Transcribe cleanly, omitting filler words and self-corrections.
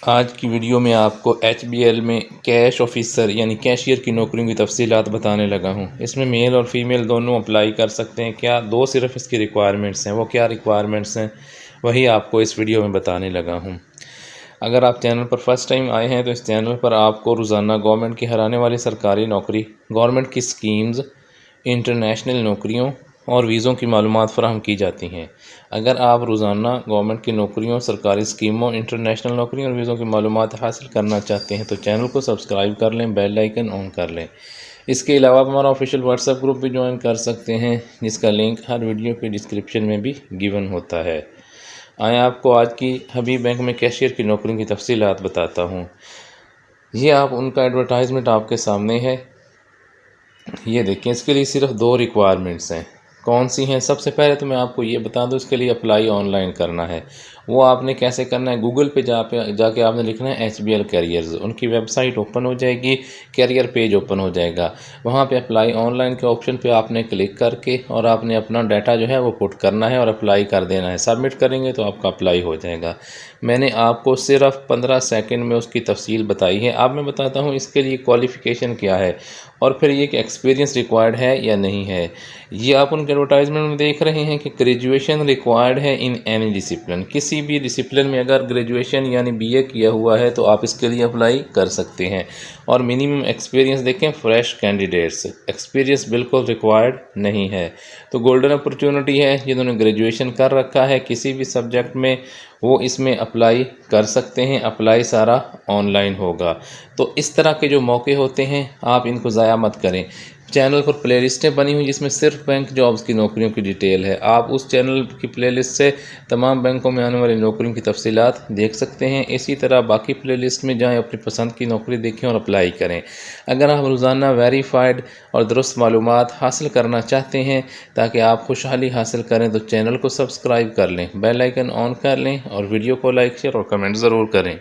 آج کی ویڈیو میں آپ کو HBL میں کیش آفیسر یعنی کیشیئر کی نوکریوں کی تفصیلات بتانے لگا ہوں۔ اس میں میل اور فیمیل دونوں اپلائی کر سکتے ہیں۔ کیا دو صرف اس کی ریکوائرمنٹس ہیں، وہ کیا ریکوائرمنٹس ہیں وہی آپ کو اس ویڈیو میں بتانے لگا ہوں۔ اگر آپ چینل پر فرسٹ ٹائم آئے ہیں تو اس چینل پر آپ کو روزانہ گورنمنٹ کی ہرانے والی سرکاری نوکری، گورنمنٹ کی سکیمز، انٹرنیشنل نوکریوں اور ویزوں کی معلومات فراہم کی جاتی ہیں۔ اگر آپ روزانہ گورنمنٹ کی نوکریوں، سرکاری سکیموں، انٹرنیشنل نوکریوں اور ویزوں کی معلومات حاصل کرنا چاہتے ہیں تو چینل کو سبسکرائب کر لیں، بیل آئیکن آن کر لیں۔ اس کے علاوہ آپ ہمارا آفیشیل واٹس ایپ گروپ بھی جوائن کر سکتے ہیں، جس کا لنک ہر ویڈیو کے ڈسکرپشن میں بھی گیون ہوتا ہے۔ آئیں آپ کو آج کی حبیب بینک میں کیشیئر کی نوکریوں کی تفصیلات بتاتا ہوں۔ یہ آپ ان کا ایڈورٹائزمنٹ آپ کے سامنے ہے، یہ دیکھیں۔ اس کے لیے صرف دو ریکوائرمنٹس ہیں۔ کون سی ہیں؟ سب سے پہلے تو میں آپ کو یہ بتا دوں، اس کے لیے اپلائی آن لائن کرنا ہے۔ وہ آپ نے کیسے کرنا ہے؟ گوگل پہ جا کے آپ نے لکھنا ہے HBL کیریئرز، ان کی ویب سائٹ اوپن ہو جائے گی، کیریئر پیج اوپن ہو جائے گا۔ وہاں پہ اپلائی آن لائن کے آپشن پہ آپ نے کلک کر کے اور آپ نے اپنا ڈیٹا جو ہے وہ پٹ کرنا ہے اور اپلائی کر دینا ہے۔ سبمٹ کریں گے تو آپ کا اپلائی ہو جائے گا۔ میں نے آپ کو صرف 15 سیکنڈ میں اس کی تفصیل بتائی ہے۔ اب میں بتاتا ہوں اس کے لیے کوالیفیکیشن کیا ہے اور پھر یہ کہ ایکسپیرینس ریکوائرڈ ہے یا نہیں ہے۔ یہ آپ ان کے ایڈورٹائزمنٹ میں دیکھ رہے ہیں کہ گریجویشن ریکوائرڈ ہے ان اینی ڈسپلن۔ کسی بھی ڈسپلن میں اگر گریجویشن یعنی BA کیا ہوا ہے تو آپ اس کے لیے اپلائی کر سکتے ہیں۔ اور منیمم ایکسپیرینس دیکھیں، فریش کینڈیڈیٹس، ایکسپیرینس بالکل ریکوائرڈ نہیں ہے۔ تو گولڈن اپرچونٹی ہے، جنہوں نے گریجویشن کر رکھا ہے کسی بھی سبجیکٹ میں وہ اس میں اپلائی کر سکتے ہیں۔ اپلائی سارا آن لائن ہوگا۔ تو اس طرح کے جو موقع ہوتے ہیں آپ ان کو ضائع مت کریں۔ چینل پر پلے لسٹیں بنی ہوئی جس میں صرف بینک جابز کی نوکریوں کی ڈیٹیل ہے۔ آپ اس چینل کی پلے لسٹ سے تمام بینکوں میں آنے والی نوکریوں کی تفصیلات دیکھ سکتے ہیں۔ اسی طرح باقی پلے لسٹ میں جائیں، اپنی پسند کی نوکری دیکھیں اور اپلائی کریں۔ اگر آپ روزانہ ویریفائڈ اور درست معلومات حاصل کرنا چاہتے ہیں تاکہ آپ خوشحالی حاصل کریں تو چینل کو سبسکرائب کر لیں، بیل آئیکن آن کر لیں اور ویڈیو کو لائک، شیئر اور کمنٹ ضرور کریں۔